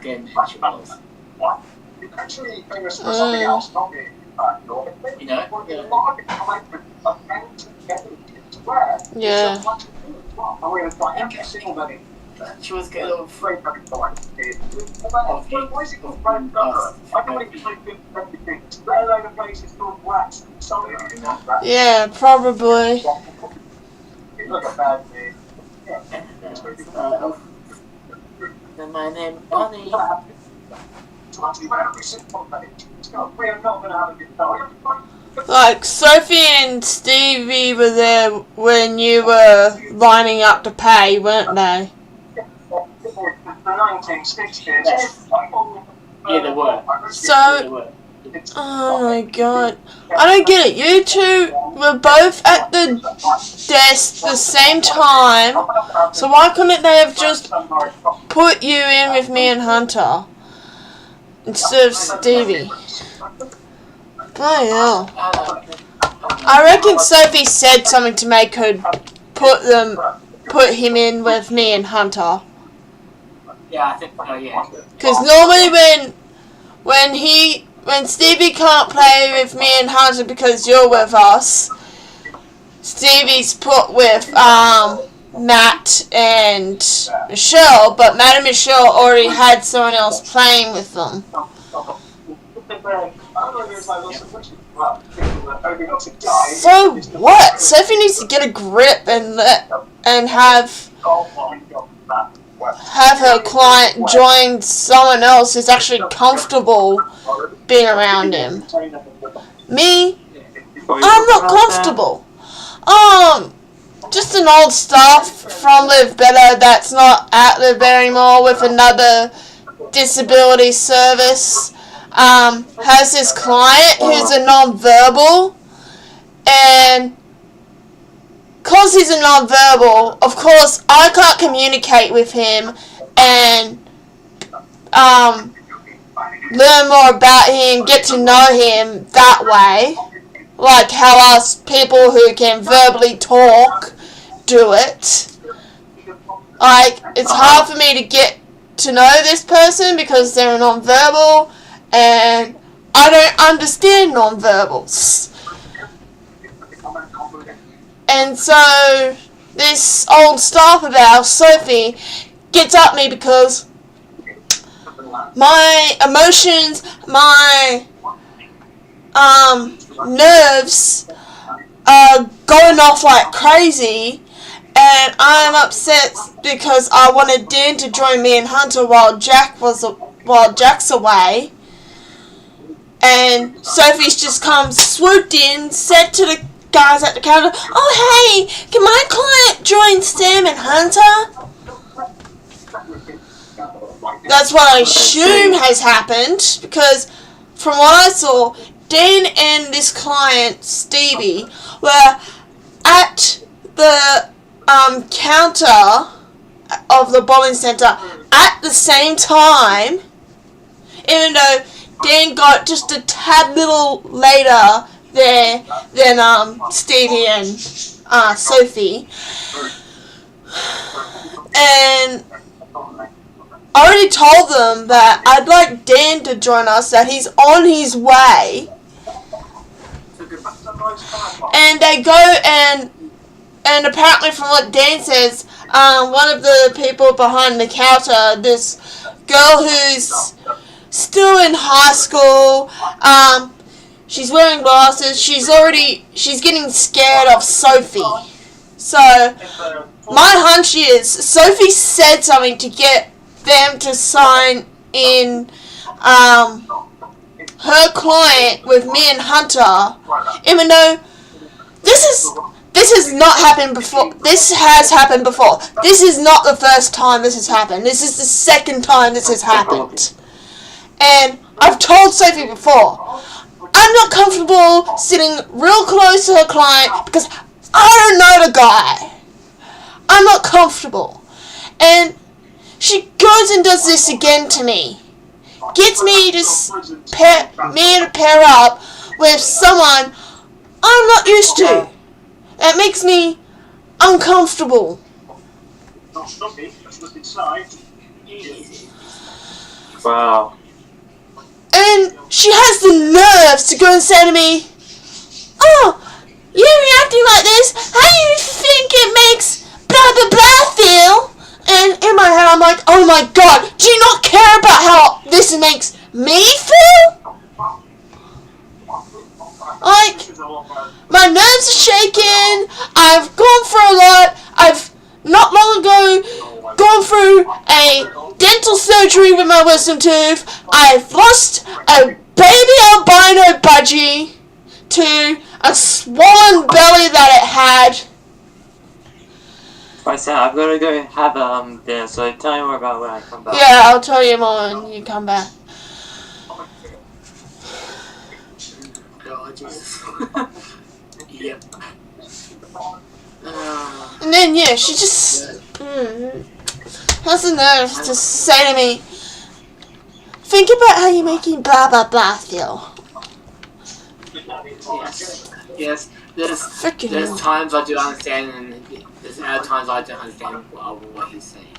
fucking rituals. Actually famous for something else, not being You know? Yeah. She was getting all free. Yeah, probably. And my name Bonnie. Like, Sophie and Stevie were there when you were lining up to pay, weren't they? Yeah, they were. So, oh my god. I don't get it. You two were both at the desk the same time, so why couldn't they have just put you in with me and Hunter instead of Stevie? Oh yeah. I reckon Sophie said something to make her put him in with me and Hunter. Yeah, I think so, yeah. Because normally when Stevie can't play with me and Hunter because you're with us, Stevie's put with Matt and Michelle, but Matt and Michelle already had someone else playing with them. So what? Sophie needs to get a grip and have her client join someone else who's actually comfortable being around him. Me, I'm not comfortable. Just an old staff from Live Better that's not at Live Better anymore with another disability service. Has this client who's a non-verbal, and because he's a non-verbal, of course I can't communicate with him and learn more about him, get to know him that way, like how us people who can verbally talk do it. Like, it's hard for me to get to know this person because they're non-verbal and I don't understand non-verbals. And so this old staff of ours, Sophie, gets at me because my emotions, my nerves are going off like crazy, and I'm upset because I wanted Dan to join me and Hunter while Jack's away. And Sophie's just come swooped in, said to the guys at the counter, "Oh hey, can my client join Sam and Hunter?" That's what I assume has happened, because from what I saw, Dan and this client, Stevie, were at the counter of the bowling centre at the same time, even though Dan got just a tad little later there than Stevie and Sophie. And I already told them that I'd like Dan to join us, that he's on his way. And they go and apparently from what Dan says, one of the people behind the counter, this girl who's still in high school, she's wearing glasses, she's getting scared of Sophie. So, my hunch is, Sophie said something to get them to sign in her client with me and Hunter, even though this has not happened before. This has happened before. This is not the first time this has happened. This is the second time this has happened. And I've told Sophie before, I'm not comfortable sitting real close to her client because I don't know the guy. I'm not comfortable. And she goes and does this again to me. Gets me to pair up with someone I'm not used to. That makes me uncomfortable. Wow. And she has the nerves to go and say to me, "Oh, you're reacting like this? How do you think it makes blah blah blah feel?" And in my head I'm like, "Oh my god, do you not care about how this makes me feel?" Like, my nerves are shaking, I've gone through a lot, I've not long ago gone through a dental surgery with my wisdom tooth, I've lost a baby albino budgie to a swollen belly that it had. Right, Sam, I've got to go have dinner, so tell me more about when I come back. Yeah, I'll tell you more when you come back. Oh, Jesus. Yep. And then, yeah, she just has the nerve to say to me, "Think about how you're making blah blah blah feel." Yes. There's Freaking hell. times I do understand, and there's other times I don't understand what he's saying.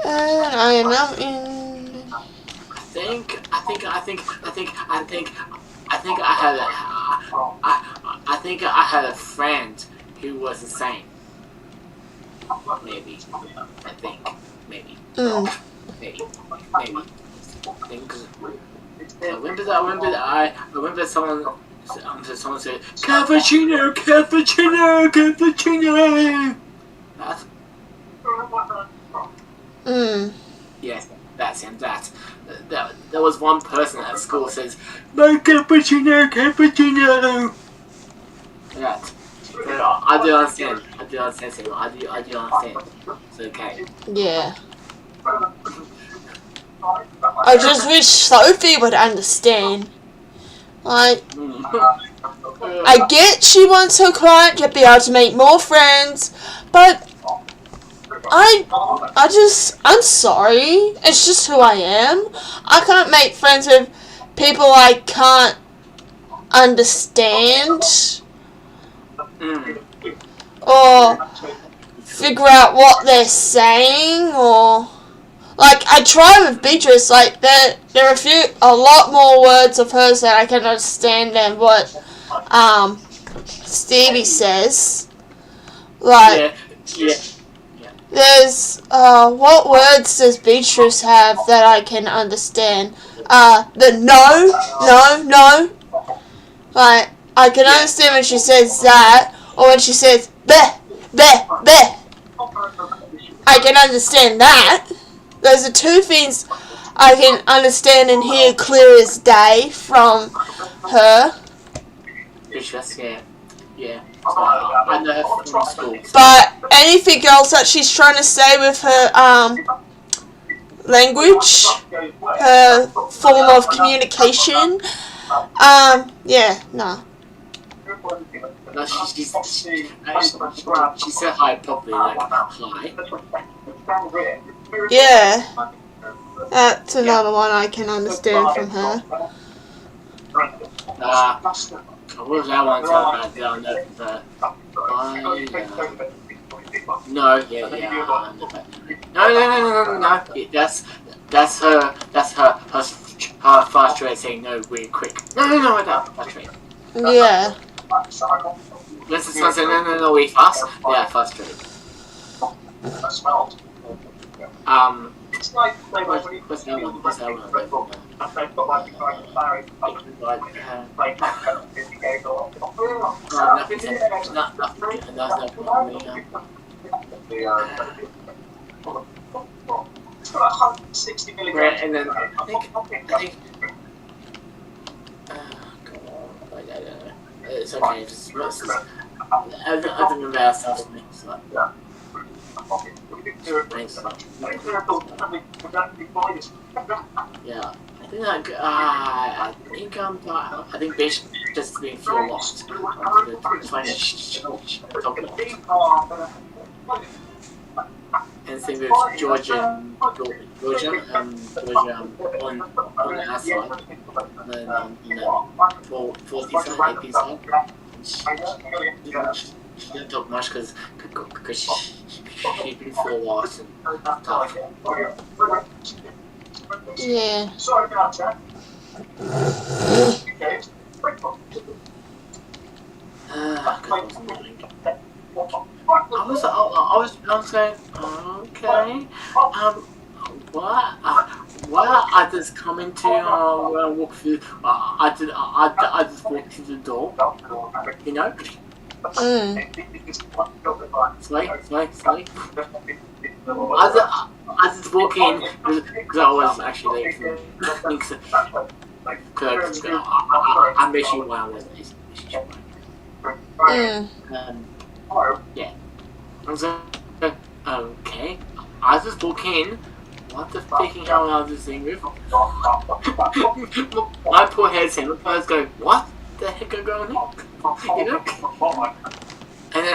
And I am now in. I think I had a friend who was the same. Maybe. I think. Maybe. Maybe. I remember someone said, "Cappuccino, cappuccino, cappuccino." Yes, that's him. There was one person at school who says, "My cappuccino, cappuccino." That. So I do understand. I do understand. It's okay. Yeah. I just wish Sophie would understand. Like, I get she wants her client to be able to make more friends, but I'm sorry. It's just who I am. I can't make friends with people I can't understand or figure out what they're saying, or like I try with Beatrice. Like there are a lot more words of hers that I can understand than what Stevie says. Like there's what words does Beatrice have that I can understand? The no. Like I can understand when she says that, or when she says bleh, bleh, bleh. I can understand that. Those are two things I can understand and hear clear as day from her. Yeah. I know her from school. But anything else that she's trying to say with her language, her form of communication, yeah, no. No, she said hi properly, like hi. Yeah, that's another one I can understand from her. What was that one about down there? No. That's her fast rate saying no really quick. No, fast rate. Yeah. Let's just say no, we fast. Yeah, fast rate. It's like What's that one? It's got 160 milligrams. And then I think it's okay. I don't remember ourselves. Yeah, I think Bish just being feel lost. And same with Georgia on our side, and then on Forty side, AP side. She didn't talk much because shipping for loss and stuff. Yeah. Sorry about that. Okay. I was going, okay, what? Well, I just come into, walk through, I just walked through the door, you know? Sorry. I just walk in, because I was actually late for because I missed you while I was late. Yeah. I was like, okay. I just walk in. What the freaking hell are this thing with? My poor head's in. I was going, what the heck are going on? You know? And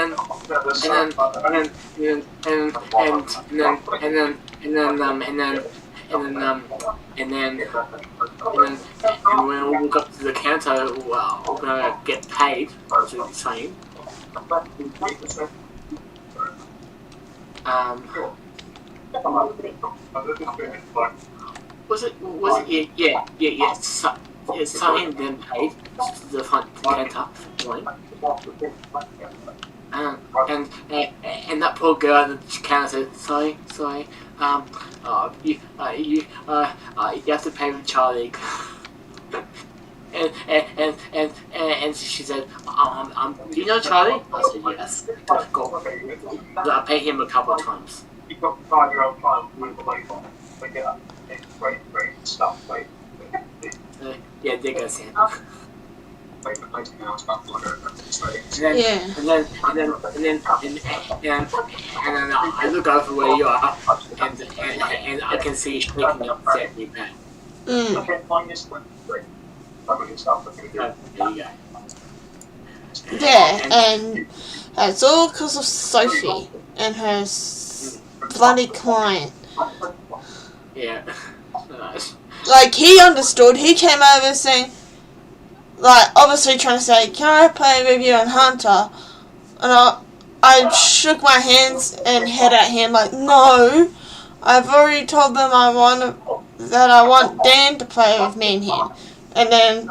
when we walk up to the counter, well, we're gonna get paid, which is insane. Was it, yeah, sign then paid to the front counter, join. And that poor girl at the counter said, sorry, you have to pay with Charlie. and she said, do you know Charlie? I said, yes. Go. I pay him a couple of times. You've got to find your own time with the label. Yeah, it's great stuff. Yeah, there goes him. And then I look over where you are, and I can see you shaking up sadly back. Okay, find this one. There you go. Yeah, and it's all because of Sophie and her bloody client. Yeah. Like, he understood. He came over saying, like, obviously trying to say, can I play with you and Hunter? And I shook my hands and head at him like, no. I've already told them that I want Dan to play with me and him. And then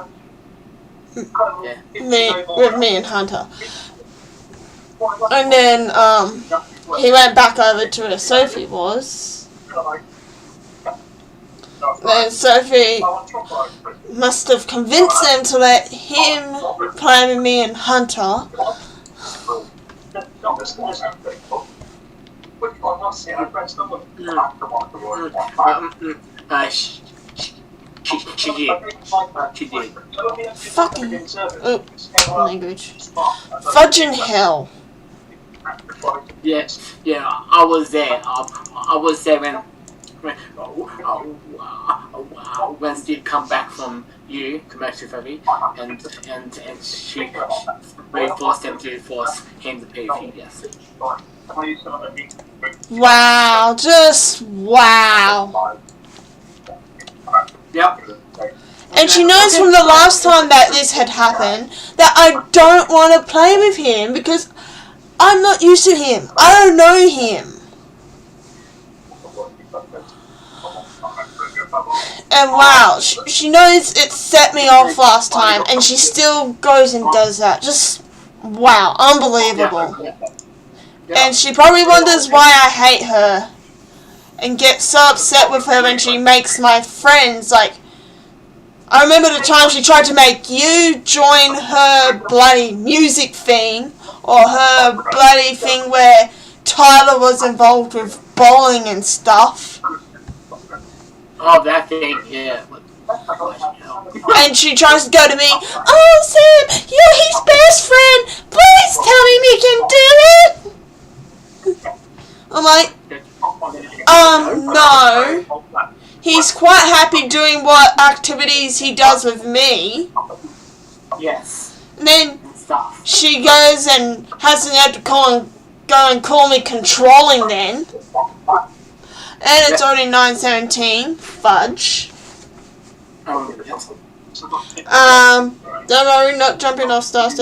with me and Hunter. And then he went back over to where Sophie was. Then Sophie must have convinced them to let him play with me and Hunter. She did. Fucking language. Fudging hell. Yeah, I was there. I was there when Steve come back from you, commercial Sophie, and she forced him to force him to pay fee, yes. Wow, just wow. Yep. And she knows from the last time that this had happened that I don't want to play with him because I'm not used to him. I don't know him. And wow, she knows it set me off last time and she still goes and does that. Just, wow, unbelievable. And she probably wonders why I hate her and get so upset with her when she makes my friends, like, I remember the time she tried to make you join her bloody music thing, or her bloody thing where Tyler was involved with bowling and stuff. Oh, that thing, yeah. And she tries to go to me, oh Sam, you're his best friend, please tell him he can do it. I'm like, no. He's quite happy doing what activities he does with me. Yes. And then she goes and has an ad to go and call me controlling then. And it's already 9:17. Fudge. Don't worry, not jumping off STARSTABLE.